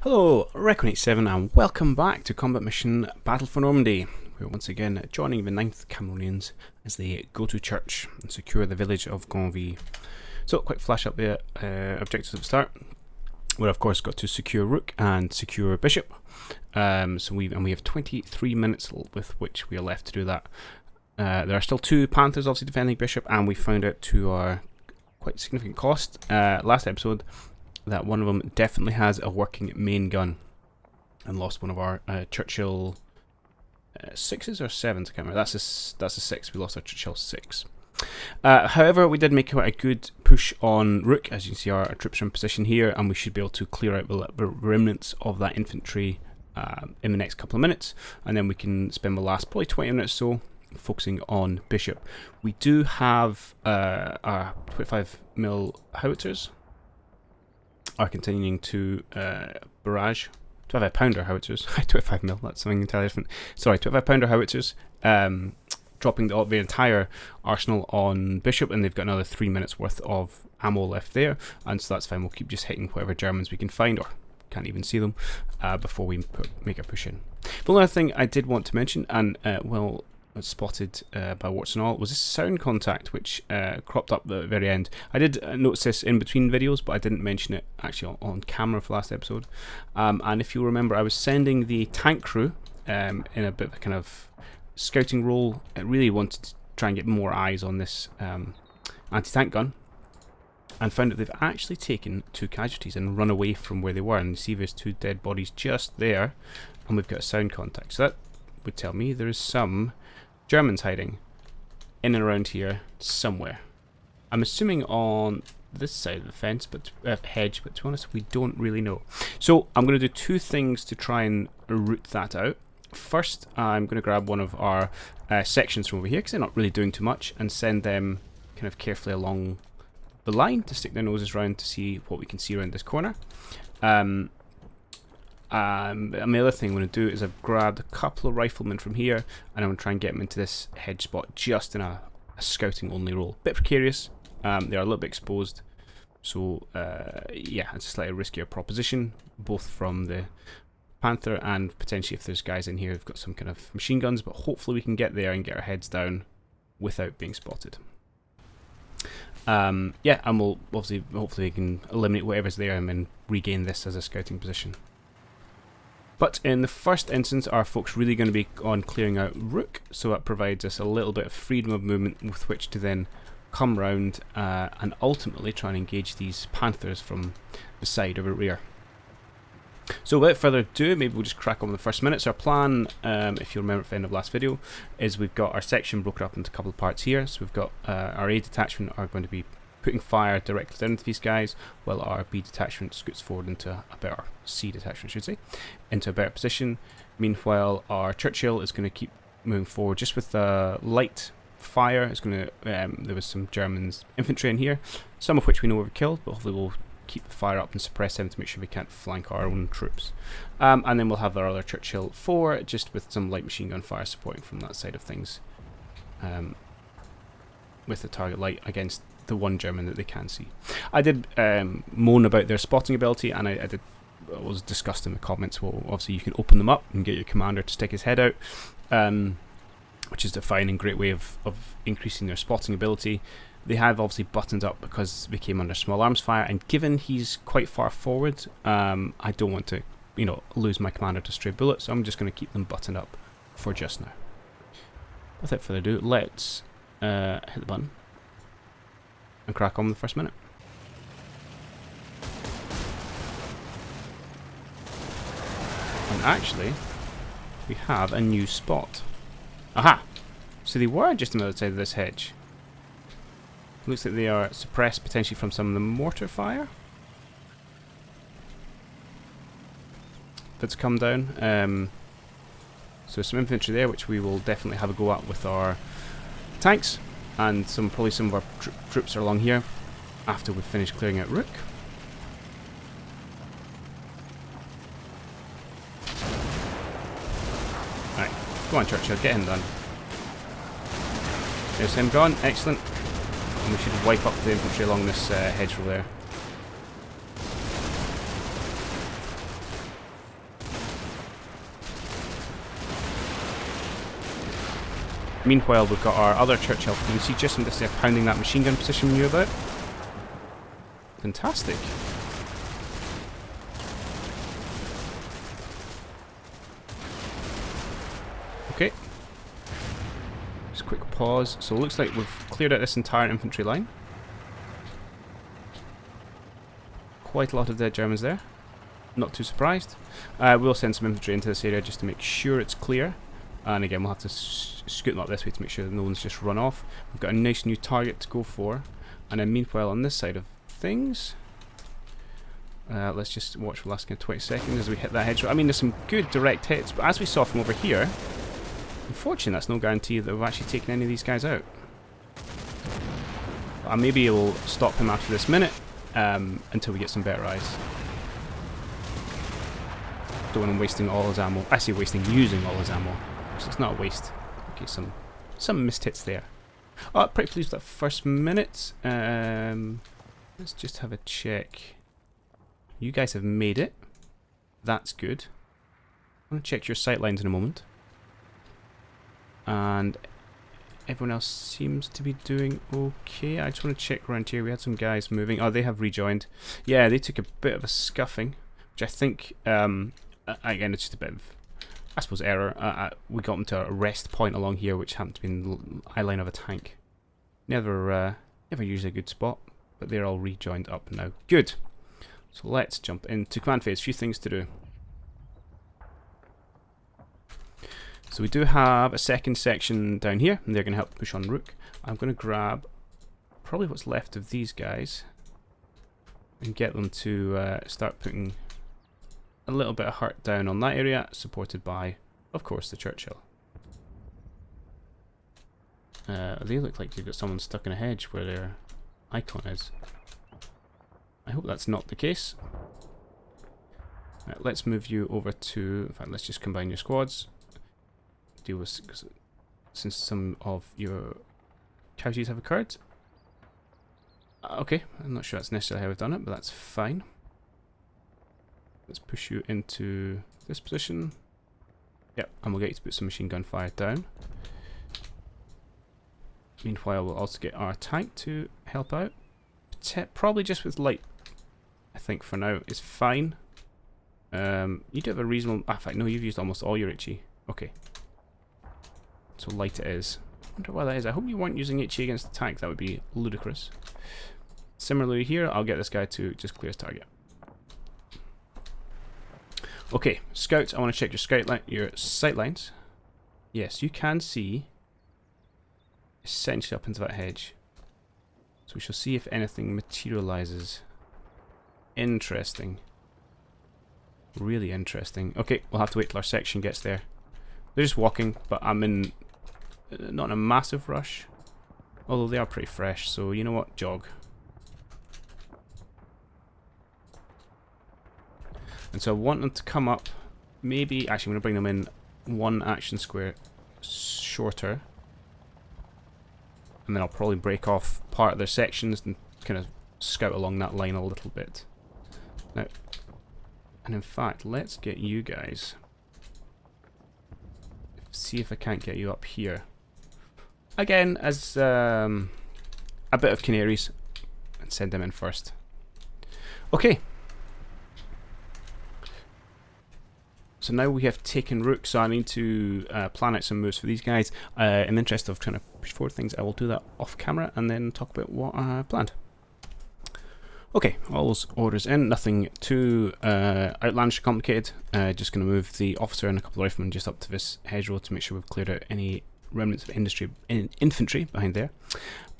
Hello, Recon87 and welcome back to Combat Mission Battle for Normandy. We're once again joining the 9th Cameronians as they go to church and secure the village of Gonville. So, quick flash up the objectives at the start. We've of course got to secure Rook and secure Bishop. We have 23 minutes with which we are left to do that. There are still two Panthers obviously defending Bishop, and we found out to our quite significant cost last episode that one of them definitely has a working main gun, and lost one of our Churchill 6s or 7s, I can't remember. That's a 6, we lost our Churchill 6. However, we did make quite a good push on Rook. As you can see, our troops are in position here, and we should be able to clear out the remnants of that infantry in the next couple of minutes, and then we can spend the last probably 20 minutes or so focusing on Bishop. We do have our 25mm howitzers are continuing to barrage. 25 pounder howitzers, 25mm, that's something entirely different. Sorry, 25 pounder howitzers, dropping the entire arsenal on Bishop, and they've got another 3 minutes worth of ammo left there, and so that's fine. We'll keep just hitting whatever Germans we can find, or can't even see them, before we make a push in. The only other thing I did want to mention, and spotted by warts and all, was this sound contact which cropped up at the very end. I did notice this in between videos, but I didn't mention it actually on camera for last episode. And if you remember, I was sending the tank crew in a bit of a kind of scouting role. I really wanted to try and get more eyes on this anti-tank gun, and found that they've actually taken 2 casualties and run away from where they were, and you see there's 2 dead bodies just there, and we've got a sound contact. So that would tell me there is some Germans hiding in and around here somewhere. I'm assuming on this side of the fence, but hedge, but to be honest, we don't really know. So I'm going to do 2 things to try and root that out. First, I'm going to grab one of our sections from over here, because they're not really doing too much, and send them kind of carefully along the line to stick their noses around to see what we can see around this corner. And the other thing I'm going to do is I've grabbed a couple of riflemen from here, and I'm going to try and get them into this hedge spot just in a scouting only role. Bit precarious, they are a little bit exposed, so yeah, it's a slightly riskier proposition, both from the Panther and potentially if there's guys in here who've got some kind of machine guns, but hopefully we can get there and get our heads down without being spotted. Yeah, and we'll hopefully we can eliminate whatever's there and then regain this as a scouting position. But in the first instance, our folks really going to be on clearing out Rook, so that provides us a little bit of freedom of movement with which to then come round and ultimately try and engage these Panthers from the side or the rear. So without further ado, maybe we'll just crack on with the first minutes. Our plan, if you remember at the end of last video, is we've got our section broken up into a couple of parts here. So we've got our A detachment are going to be putting fire directly down into these guys, while our B detachment scoots forward into a better, C detachment should say, into a better position. Meanwhile, our Churchill is going to keep moving forward just with light fire. It's going to there was some Germans infantry in here, some of which we know were killed, but hopefully we'll keep the fire up and suppress them to make sure we can't flank our own troops. And then we'll have our other Churchill 4 just with some light machine gun fire supporting from that side of things, with the target light against the one German that they can see. I did moan about their spotting ability, and I was discussed in the comments. Well, obviously you can open them up and get your commander to stick his head out, which is a fine and great way of increasing their spotting ability. They have obviously buttoned up because they came under small arms fire, and given he's quite far forward, I don't want to, lose my commander to stray bullets, so I'm just going to keep them buttoned up for just now. Without further ado, let's hit the button and crack on with the first minute. And actually, we have a new spot. Aha! So they were just on the other side of this hedge. Looks like they are suppressed potentially from some of the mortar fire that's come down. So some infantry there, which we will definitely have a go at with our tanks, and probably some of our troops are along here after we've finished clearing out Rook. Right, go on Churchill, get him done. There's him gone, excellent. And we should wipe up the infantry along this hedgerow there. Meanwhile, we've got our other Churchill. You can see just from this, they're pounding that machine gun position we knew about. Fantastic. Okay. Just a quick pause. So it looks like we've cleared out this entire infantry line. Quite a lot of dead Germans there. Not too surprised. We'll send some infantry into this area just to make sure it's clear. And again, we'll have to scoot them up this way to make sure that no one's just run off. We've got a nice new target to go for. And then meanwhile, on this side of things, let's just watch for the last 20 seconds as we hit that hedge. I mean, there's some good direct hits, but as we saw from over here, unfortunately, that's no guarantee that we've actually taken any of these guys out. Maybe we'll stop him after this minute until we get some better eyes. Don't want him wasting all his ammo. I say wasting, using all his ammo. So it's not a waste. Okay, some missed hits there. Oh, pretty pleased with that first minute. Let's just have a check. You guys have made it. That's good. I'm going to check your sight lines in a moment. And everyone else seems to be doing okay. I just want to check around here. We had some guys moving. Oh, they have rejoined. Yeah, they took a bit of a scuffing, which I think, again, it's just a bit of, I suppose, error. We got them to a rest point along here, which happened to be in the eye line of a tank. Never usually a good spot, but they're all rejoined up now. Good. So let's jump into command phase. A few things to do. So we do have a second section down here, and they're going to help push on Rook. I'm going to grab probably what's left of these guys and get them to start putting a little bit of hurt down on that area, supported by, of course, the Churchill. They look like they've got someone stuck in a hedge where their icon is. I hope that's not the case. Right, let's move you over to, in fact, let's just combine your squads. Deal with, since some of your casualties have occurred. Okay, I'm not sure that's necessarily how we've done it, but that's fine. Let's push you into this position. Yep, and we'll get you to put some machine gun fire down. Meanwhile, we'll also get our tank to help out. Probably just with light, I think for now, is fine. You do have a reasonable... in fact, no, you've used almost all your HE. Okay. So light it is. I wonder why that is. I hope you weren't using HE against the tank. That would be ludicrous. Similarly here, I'll get this guy to just clear his target. Okay, scouts, I want to check your sight lines. Yes, you can see essentially up into that hedge. So we shall see if anything materializes. Interesting. Really interesting. Okay, we'll have to wait till our section gets there. They're just walking, but I'm in not in a massive rush. Although they are pretty fresh, so you know what? Jog. And so I want them to come up, maybe, actually I'm going to bring them in one action square shorter. And then I'll probably break off part of their sections and kind of scout along that line a little bit. Now, and in fact, let's get you guys. See if I can't get you up here. Again, as a bit of canaries, and send them in first. Okay. So now we have taken Rook, so I need to plan out some moves for these guys. In the interest of trying to push forward things, I will do that off camera and then talk about what I planned. Okay, all those orders in, nothing too outlandish complicated. Just going to move the officer and a couple of riflemen just up to this hedgerow to make sure we've cleared out any remnants of infantry behind there.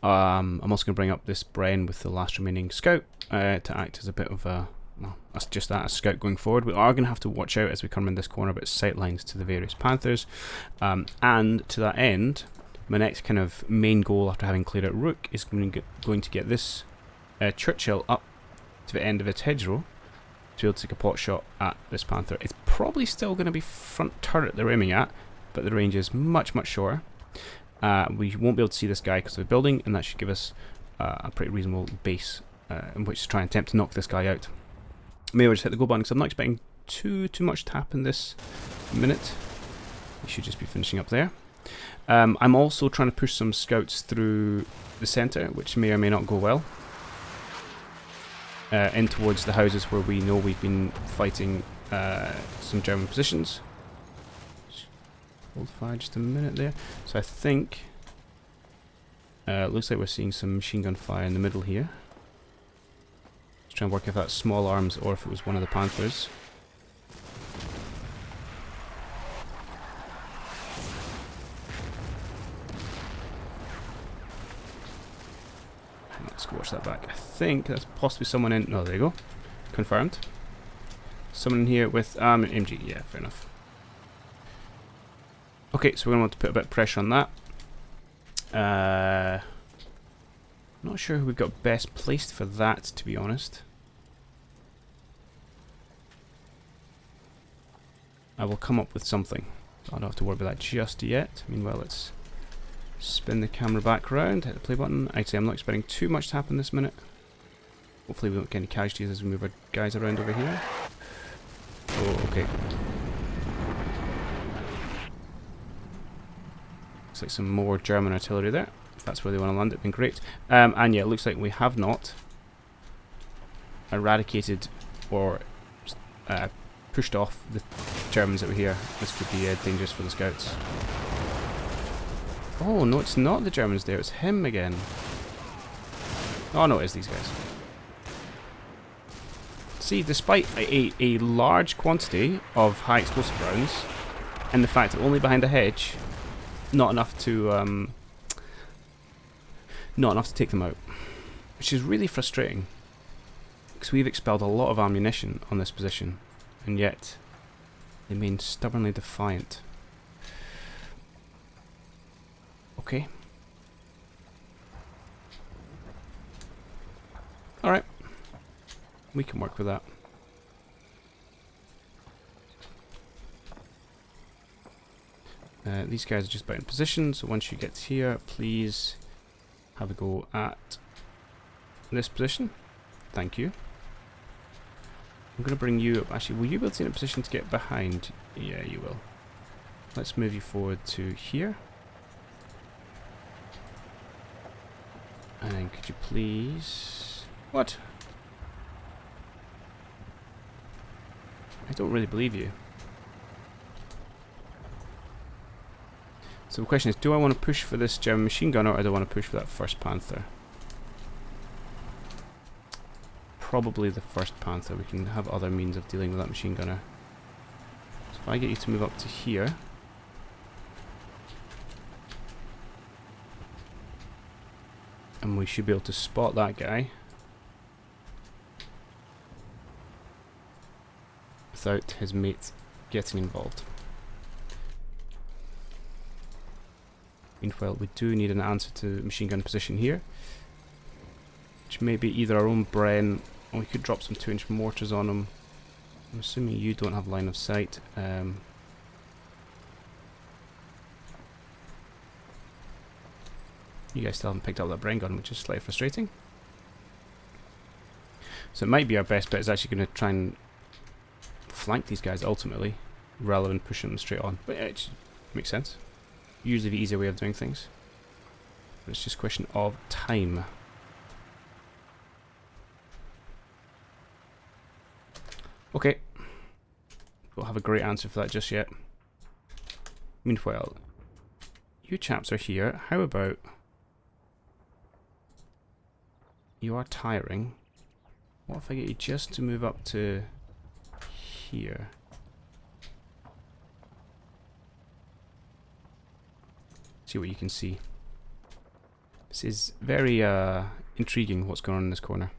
I'm also going to bring up this Bren with the last remaining scout to act as a bit of a, well, that's just that, a scout going forward. We are going to have to watch out as we come in this corner about sight lines to the various Panthers. And to that end, my next kind of main goal after having cleared out Rook is going to get this Churchill up to the end of its hedgerow to be able to take a pot shot at this Panther. It's probably still going to be front turret they're aiming at, but the range is much, much shorter. We won't be able to see this guy because of the building, and that should give us a pretty reasonable base in which to try and attempt to knock this guy out. Maybe I'll just hit the go button because I'm not expecting too much to happen this minute. We should just be finishing up there. I'm also trying to push some scouts through the centre, which may or may not go well. In towards the houses where we know we've been fighting some German positions. Hold fire just a minute there. So I think it looks like we're seeing some machine gun fire in the middle here. Let's try and work if that's small arms or if it was one of the Panthers. Let's go watch that back. I think that's possibly someone in. No, there you go. Confirmed. Someone in here with an MG. Yeah, fair enough. Okay, so we're going to want to put a bit of pressure on that. Not sure who we've got best placed for that, to be honest. I will come up with something. I don't have to worry about that just yet. Meanwhile, let's spin the camera back around, hit the play button. Actually, I'm not expecting too much to happen this minute. Hopefully we don't get any casualties as we move our guys around over here. Oh, okay. Looks like some more German artillery there. If that's where they want to land, it'd been great. And yeah, it looks like we have not eradicated or pushed off the Germans that were here. This could be dangerous for the scouts. Oh, no, it's not the Germans there. It's him again. Oh, no, it is these guys. See, despite a large quantity of high explosive rounds, and the fact that only behind a hedge, not enough to take them out, which is really frustrating because we've expelled a lot of ammunition on this position, and yet they remain stubbornly defiant. Okay. All right. We can work with that. These guys are just about in position, so once you get here, please have a go at this position. Thank you. I'm going to bring you up. Actually, will you be able to be in a position to get behind? Yeah, you will. Let's move you forward to here. And could you please... What? I don't really believe you. So the question is, do I want to push for this German machine gunner, or do I want to push for that first Panther? Probably the first Panther. We can have other means of dealing with that machine gunner. So if I get you to move up to here... and we should be able to spot that guy without his mate getting involved. Meanwhile, we do need an answer to machine gun position here, which may be either our own Bren, or we could drop some 2-inch mortars on him. I'm assuming you don't have line of sight. You guys still haven't picked up that Bren gun, which is slightly frustrating. So it might be our best bet is actually going to try and flank these guys ultimately, rather than pushing them straight on. But it makes sense. Usually the easier way of doing things. But it's just a question of time. Okay. Don't have a great answer for that just yet. Meanwhile, you chaps are here. How about... You are tiring. What if I get you just to move up to here? See what you can see. This is very intriguing what's going on in this corner.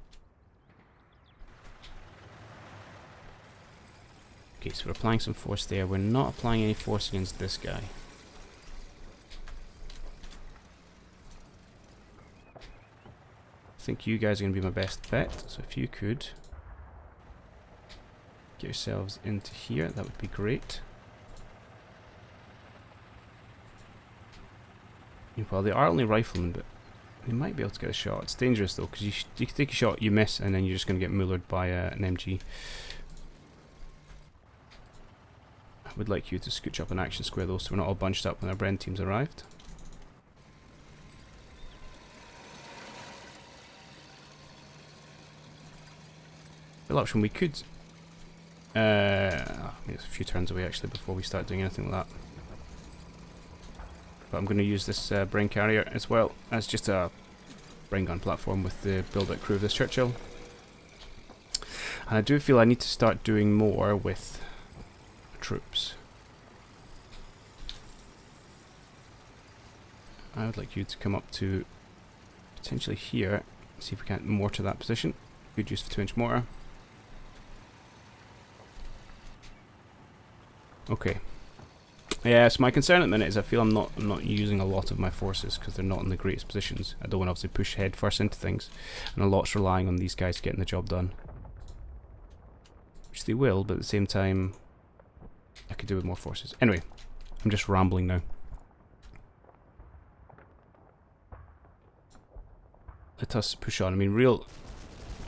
Okay, so we're applying some force there. We're not applying any force against this guy. I think you guys are going to be my best bet, so if you could get yourselves into here, that would be great. Well, they are only riflemen, but they might be able to get a shot. It's dangerous though, because you can take a shot, you miss, and then you're just going to get mullered by an MG. Would like you to scooch up an action square though, so we're not all bunched up when our Bren team's arrived. Real option, we could... it's a few turns away actually before we start doing anything like that. But I'm going to use this brain carrier as well as just a brain gun platform with the build-out crew of this Churchill. And I do feel I need to start doing more with troops. I would like you to come up to potentially here, see if we can mortar that position. Good use for 2-inch mortar. Okay. Yeah, so my concern at the minute is I feel I'm not using a lot of my forces because they're not in the greatest positions. I don't want to obviously push head first into things, and a lot's relying on these guys getting the job done. Which they will, but at the same time, I could do with more forces. Anyway, I'm just rambling now. Let us push on. I mean, real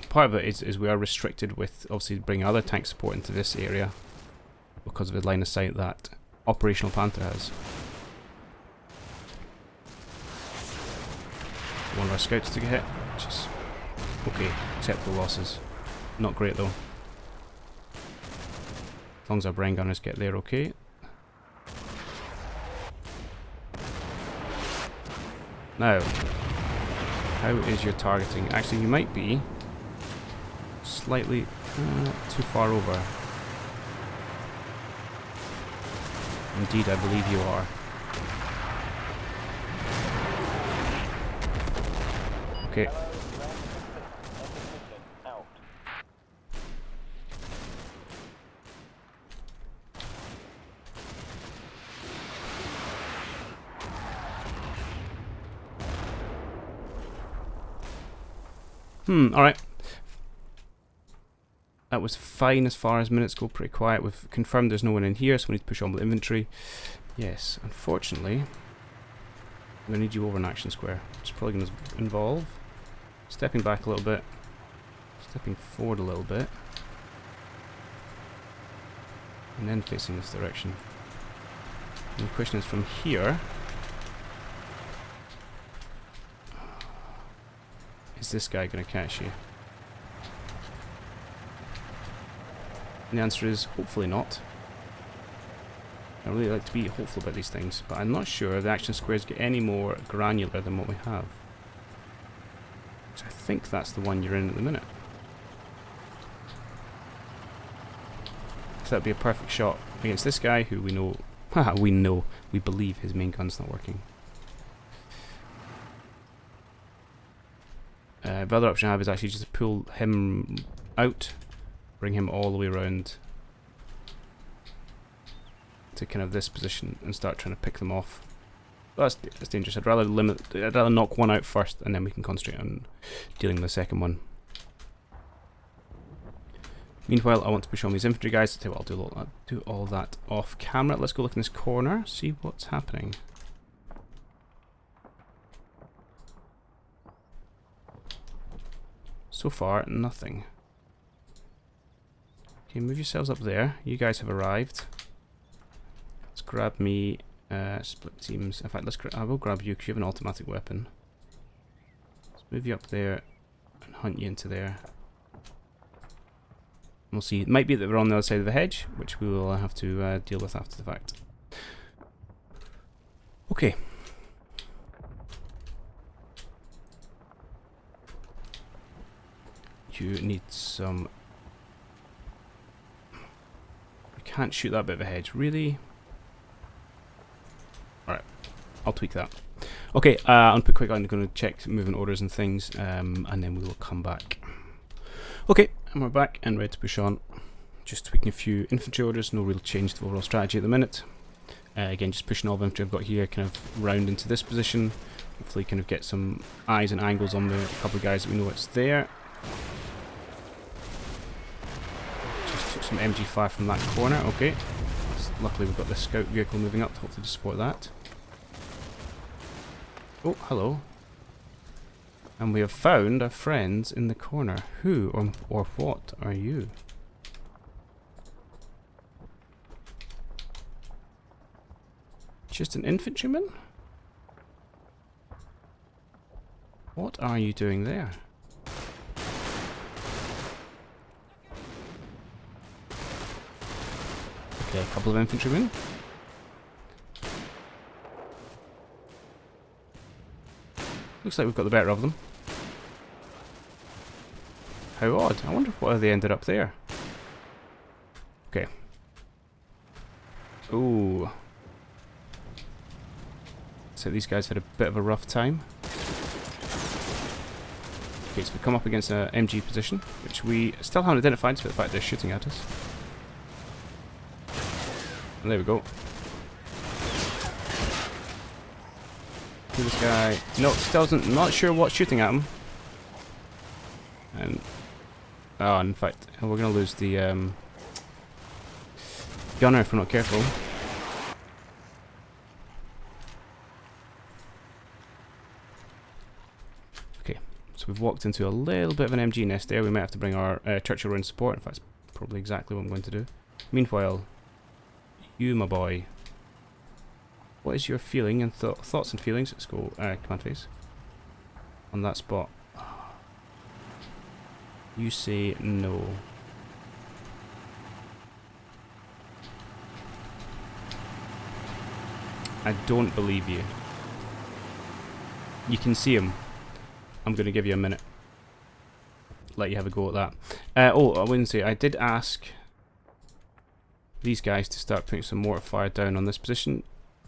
part of it is we are restricted with obviously bringing other tank support into this area because of the line of sight that Operational Panther has. One of our scouts to get hit, which is okay, acceptable losses. Not great though. As long as our brain gunners get there, okay. Now, how is your targeting? Actually, you might be slightly too far over. Indeed, I believe you are. Okay. Alright. That was fine as far as minutes go, pretty quiet. We've confirmed there's no one in here, so we need to push on with inventory. Yes, unfortunately, I'm going to need you over an action square, which is probably going to involve stepping back a little bit, stepping forward a little bit, and then facing this direction. And the question is from here, is this guy going to catch you? And the answer is hopefully not. I really like to be hopeful about these things, but I'm not sure the action squares get any more granular than what we have. So I think that's the one you're in at the minute. So that'd be a perfect shot against this guy who we know, we believe his main gun's not working. The other option I have is actually just to pull him out, bring him all the way around to kind of this position and start trying to pick them off. But that's dangerous. I'd rather knock one out first and then we can concentrate on dealing with the second one. Meanwhile, I want to push on these infantry guys. So I'll do all that off camera. Let's go look in this corner, see what's happening. So far, nothing. Okay, move yourselves up there. You guys have arrived. Let's grab me, split teams. In fact, I will grab you because you have an automatic weapon. Let's move you up there and hunt you into there. We'll see. It might be that we're on the other side of the hedge, which we will have to deal with after the fact. Okay. You need some... We can't shoot that bit of a hedge, really? Alright, I'll tweak that. Okay, I'll put quick on, I'm going to check movement orders and things, and then we will come back. Okay, and we're back and ready to push on. Just tweaking a few infantry orders, no real change to the overall strategy at the minute. Again, just pushing all the infantry I've got here kind of round into this position. Hopefully kind of get some eyes and angles on the couple of guys that we know it's there. Just took some MG fire from that corner, okay. Luckily we've got the scout vehicle moving up, hopefully to support that. Oh, hello. And we have found our friends in the corner. Who or what are you? Just an infantryman? What are you doing there? Okay, a couple of infantrymen. Looks like we've got the better of them. How odd. I wonder why they ended up there. Okay. Ooh. So these guys had a bit of a rough time. Okay, so we come up against an MG position, which we still haven't identified, despite the fact they're shooting at us. And there we go. See this guy. No, still doesn't. Not sure what's shooting at him. And oh, in fact, we're gonna lose the gunner if we're not careful. Okay, so we've walked into a little bit of an MG nest there. We might have to bring our Churchill around support. In fact, that's probably exactly what I'm going to do. Meanwhile, you, my boy, what is your feeling and thoughts and feelings? Let's go command phase on that spot. You say no. I don't believe you. You can see him. I'm going to give you a minute. Let you have a go at that. Oh, I wouldn't say. I did ask these guys to start putting some mortar fire down on this position,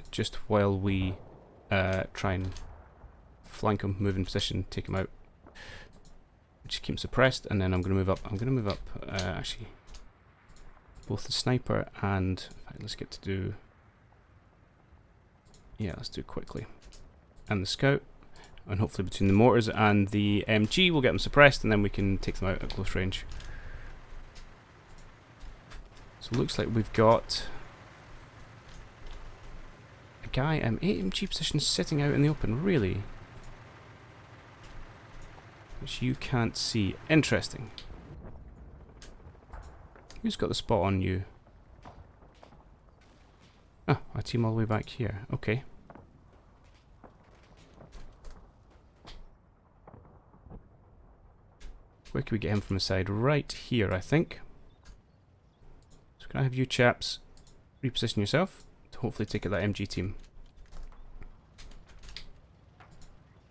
just while we try and flank them, move in position, take them out. Just keep them suppressed, and then I'm going to move up. I'm going to move up, actually, both the sniper and... In fact, let's get to do... Yeah, let's do it quickly. And the scout. And hopefully between the mortars and the MG, we'll get them suppressed, and then we can take them out at close range. So it looks like we've got a guy, AMG position sitting out in the open, really? Which you can't see. Interesting. Who's got the spot on you? Oh, I team all the way back here. Okay. Where can we get him from the side? Right here, I think. So can I have you chaps reposition yourself to hopefully take out that MG team?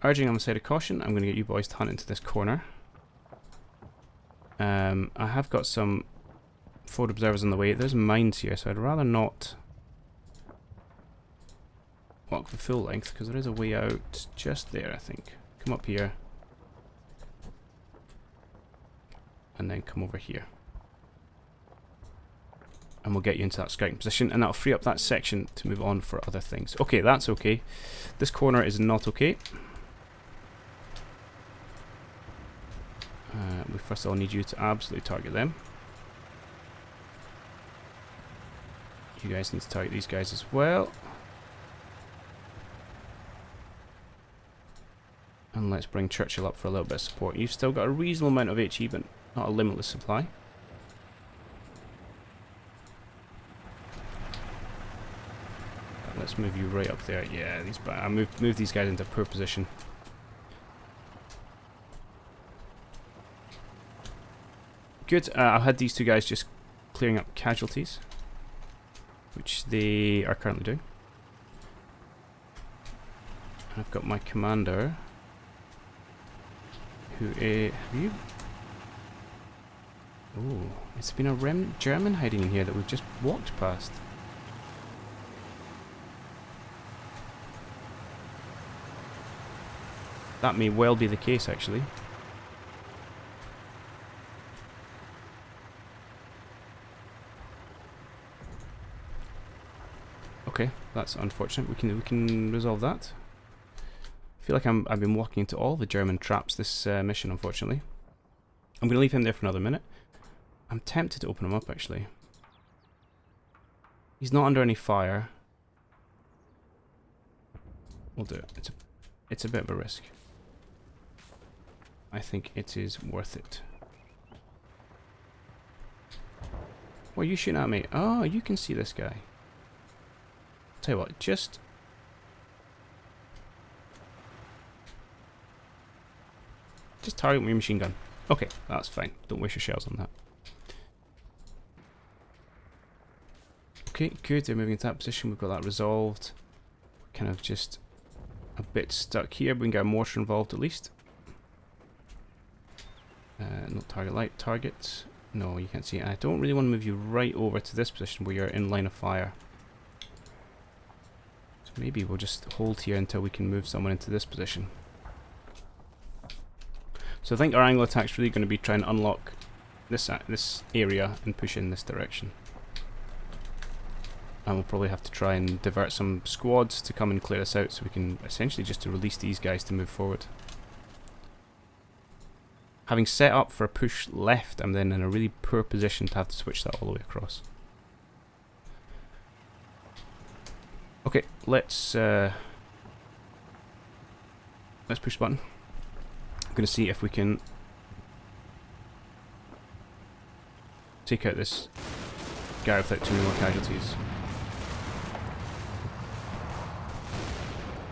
Urging on the side of caution, I'm going to get you boys to hunt into this corner. I have got some forward observers on the way. There's mines here, so I'd rather not walk the full length, because there is a way out just there, I think. Come up here. And then come over here. And we'll get you into that scouting position, and that'll free up that section to move on for other things. Okay, that's okay. This corner is not okay. We first of all need you to absolutely target them. You guys need to target these guys as well. And let's bring Churchill up for a little bit of support. You've still got a reasonable amount of HE, but not a limitless supply. Let's move you right up there. Yeah, I move these guys into a poor position. Good. I've had these two guys just clearing up casualties, which they are currently doing. I've got my commander, who have you? Oh, it's been a remnant German hiding in here that we've just walked past. That may well be the case, actually. Okay, that's unfortunate. We can resolve that. I feel like I've been walking into all the German traps this mission, unfortunately. I'm going to leave him there for another minute. I'm tempted to open him up, actually. He's not under any fire. We'll do it. It's a bit of a risk. I think it is worth it. What are you shooting at me? Oh, you can see this guy. Tell you what, just Just target with your machine gun. Okay, that's fine. Don't waste your shells on that. Okay, good. They're moving into that position. We've got that resolved. Kind of just a bit stuck here. We can get a mortar involved at least. Not target light. Target. No, you can't see it. I don't really want to move you right over to this position where you're in line of fire. So maybe we'll just hold here until we can move someone into this position. So I think our angle attack's really going to be trying to unlock this area and push in this direction. And we'll probably have to try and divert some squads to come and clear us out so we can essentially just to release these guys to move forward. Having set up for a push left, I'm then in a really poor position to have to switch that all the way across. Okay, let's push the button. I'm going to see if we can take out this guy without too many more casualties.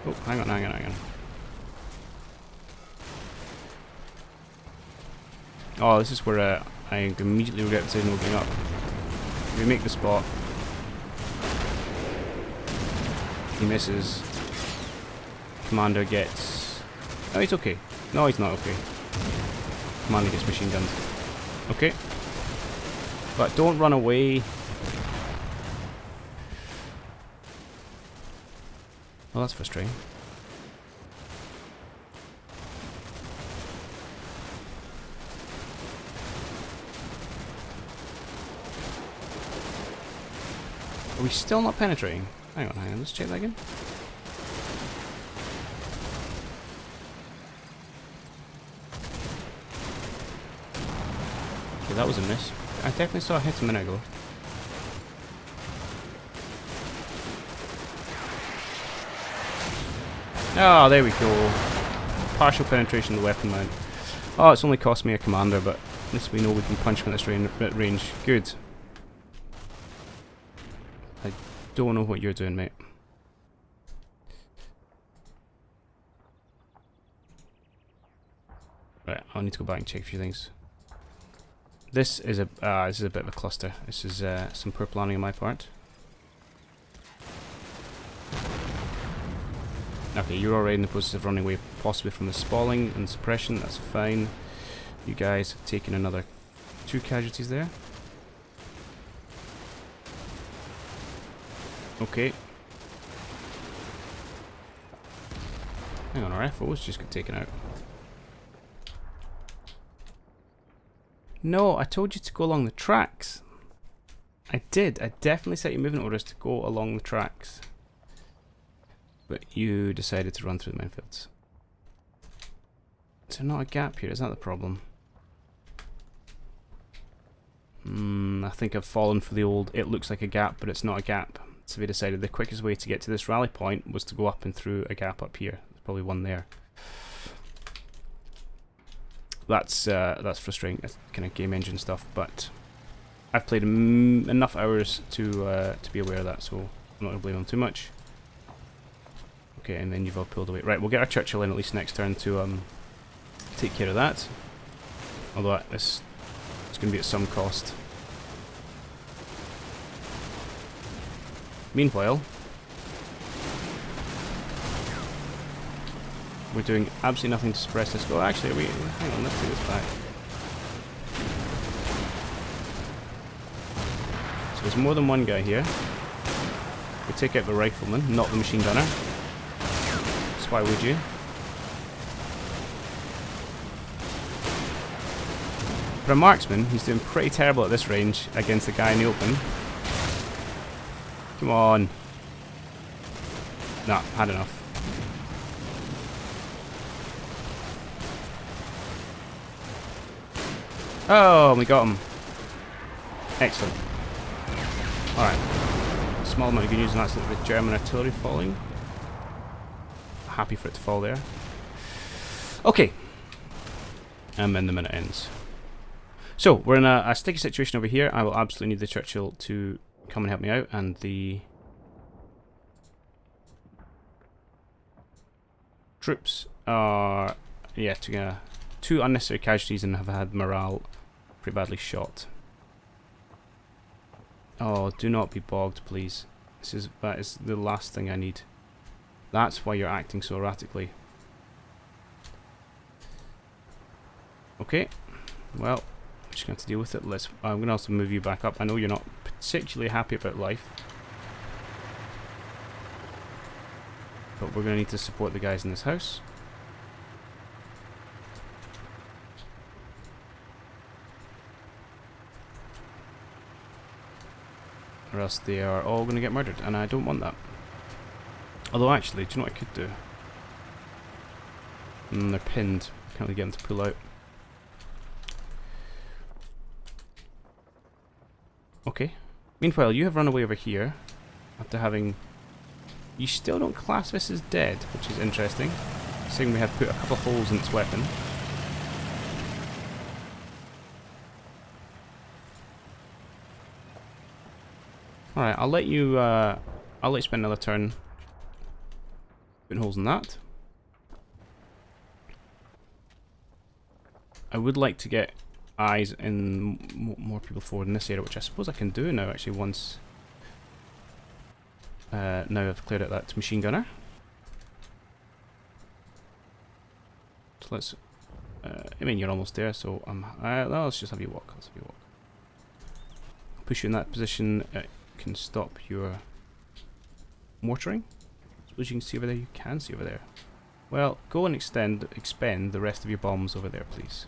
Oh, hang on. Oh, this is where I immediately regret the decision opening up. We make the spot. He misses. Commander gets... Oh, he's okay. No, he's not okay. Commander gets machine gunned. Okay. But don't run away. Well, that's frustrating. Are we still not penetrating? Hang on, let's check that again. Okay, that was a miss. I definitely saw a hit a minute ago. Oh, there we go. Partial penetration of the weapon mount. Oh, it's only cost me a commander, but at least we know we can punch from this range. Good. I don't know what you're doing, mate. Right, I'll need to go back and check a few things. This is a bit of a cluster. This is some poor planning on my part. Okay, you're already in the process of running away, possibly from the spalling and suppression. That's fine. You guys have taken another 2 casualties there. Okay. Hang on, our FOs just got taken out. No, I told you to go along the tracks. I did. I definitely set your movement orders to go along the tracks. But you decided to run through the minefields. Is there not a gap here? Is that the problem? I think I've fallen for the old, it looks like a gap, but it's not a gap. So they decided the quickest way to get to this rally point was to go up and through a gap up here. There's probably one there. That's frustrating. That's kind of game engine stuff, but I've played enough hours to be aware of that, so I'm not going to blame them too much. Okay, and then you've all pulled away. Right, we'll get our Churchill in at least next turn to take care of that. Although it's going to be at some cost. Meanwhile, we're doing absolutely nothing to suppress this. Oh, actually, hang on, let's do this back. So there's more than one guy here. We take out the rifleman, not the machine gunner. So why would you? For a marksman, he's doing pretty terrible at this range against the guy in the open. Come on. Nah, had enough. Oh, we got him. Excellent. Alright. Small amount of good news, and that's the German artillery falling. Happy for it to fall there. Okay. And then the minute ends. So, we're in a sticky situation over here. I will absolutely need the Churchill to come and help me out, and the troops are, yeah, to 2 unnecessary casualties and have had morale pretty badly shot. Oh, do not be bogged, please. That is the last thing I need. That's why you're acting so erratically. Okay, well, I'm just going to have to deal with it. I'm going to also move you back up. I know you're not particularly happy about life, but we're going to need to support the guys in this house. Or else they are all going to get murdered, and I don't want that. Although actually, do you know what I could do? They're pinned. Can't really get them to pull out. Okay. Meanwhile, you have run away over here after having... You still don't class this as dead, which is interesting. Seeing we have put a couple of holes in its weapon. Alright, I'll let you spend another turn putting holes in that. I would like to get eyes in more people forward in this area, which I suppose I can do now actually once now I've cleared out that machine gunner. So let's I mean you're almost there, so let's just have you walk. Let's have you walk. I'll push you in that position. Can stop your mortaring. I suppose you can see over there. You can see over there. Well, go and expend the rest of your bombs over there, please.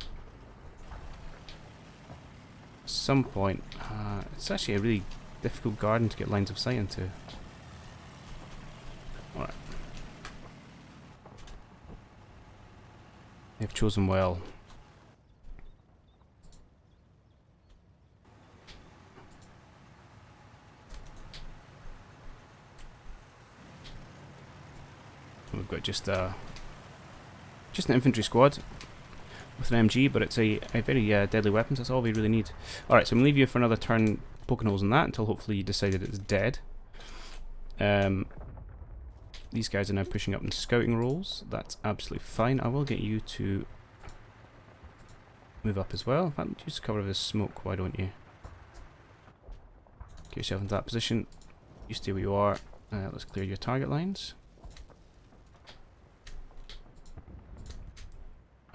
At some point, it's actually a really difficult garden to get lines of sight into. Alright. They've chosen well. We've got just an infantry squad with an MG, but it's a very deadly weapon, so that's all we really need. Alright, so I'm going to leave you for another turn poking holes in that until hopefully you decide that it's dead. These guys are now pushing up in scouting roles. That's absolutely fine. I will get you to move up as well. In fact, just cover this smoke, why don't you? Get yourself into that position. You stay where you are. Let's clear your target lines.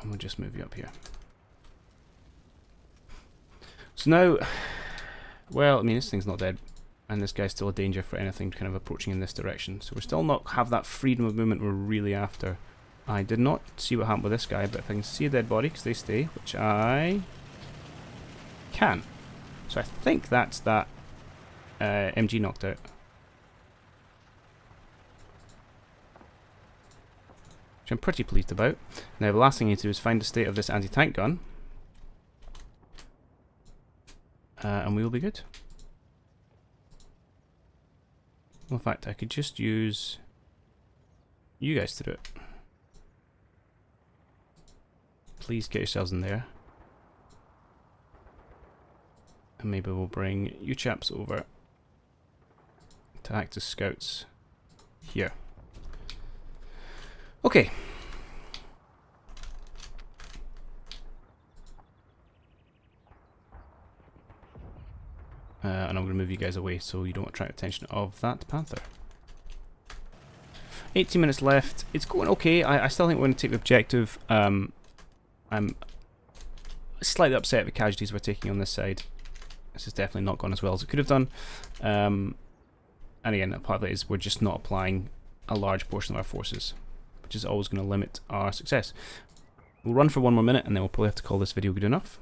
And we'll just move you up here. So now, well, I mean, this thing's not dead, and this guy's still a danger for anything kind of approaching in this direction. So we're still not have that freedom of movement we're really after. I did not see what happened with this guy, but if I can see a dead body, because they stay, which I can. So I think that's that MG knocked out. Which I'm pretty pleased about. Now the last thing I need to do is find the state of this anti-tank gun. And we will be good. Well, in fact, I could just use you guys to do it. Please get yourselves in there. And maybe we'll bring you chaps over to act as scouts here. Okay. And I'm going to move you guys away so you don't attract attention of that panther. 18 minutes left. It's going okay. I still think we're going to take the objective. I'm slightly upset at the casualties we're taking on this side. This has definitely not gone as well as it could have done. And again, part of it is we're just not applying a large portion of our forces, which is always going to limit our success. We'll run for one more minute and then we'll probably have to call this video good enough.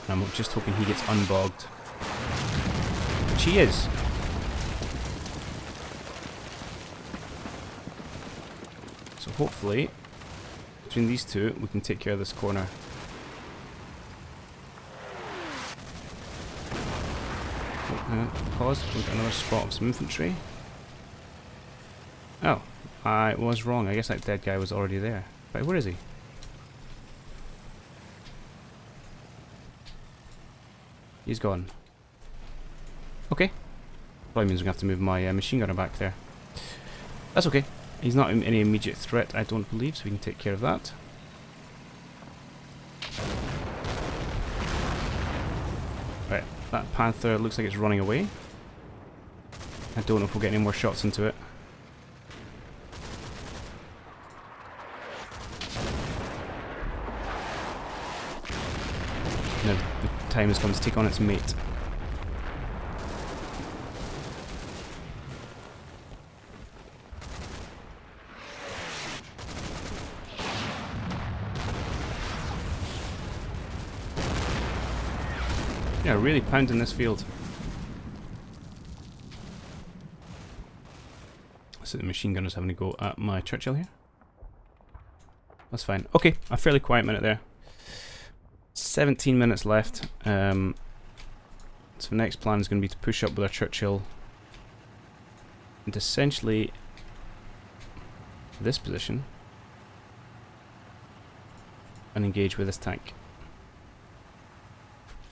And I'm just hoping he gets unbogged. Which he is. So hopefully, between these two, we can take care of this corner. Pause, we've got another spot of some infantry. Oh, I was wrong. I guess that dead guy was already there. But where is he? He's gone. Okay. Probably means we're going to have to move my machine gunner back there. That's okay. He's not in any immediate threat, I don't believe, so we can take care of that. Right, that panther looks like it's running away. I don't know if we'll get any more shots into it. Now the time has come to take on its mate. Yeah, really pounding this field. So the machine gunner's having to go at my Churchill here. That's fine. Okay, a fairly quiet minute there. 17 minutes left. So the next plan is going to be to push up with our Churchill and essentially this position and engage with this tank.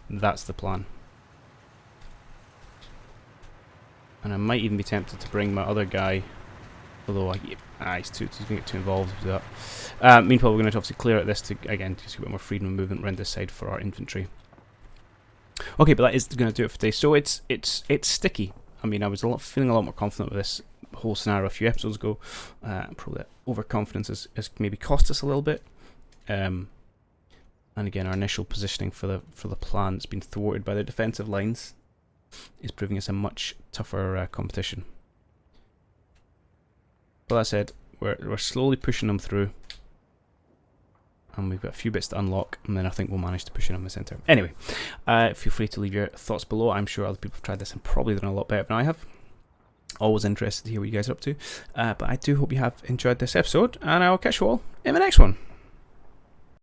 That's the plan. And I might even be tempted to bring my other guy, although he's going to get too involved with that. Meanwhile, we're going to obviously clear out this to, again, just a bit more freedom of movement around this side for our infantry. Okay, but that is going to do it for today. So it's sticky. I mean, I was feeling a lot more confident with this whole scenario a few episodes ago. Probably that overconfidence has maybe cost us a little bit. And again, our initial positioning for the plan that's been thwarted by the defensive lines is proving us a much tougher competition. But that said, we're slowly pushing them through, and we've got a few bits to unlock, and then I think we'll manage to push in on the centre. Anyway, feel free to leave your thoughts below. I'm sure other people have tried this and probably done a lot better than I have. Always interested to hear what you guys are up to. But I do hope you have enjoyed this episode, and I'll catch you all in the next one.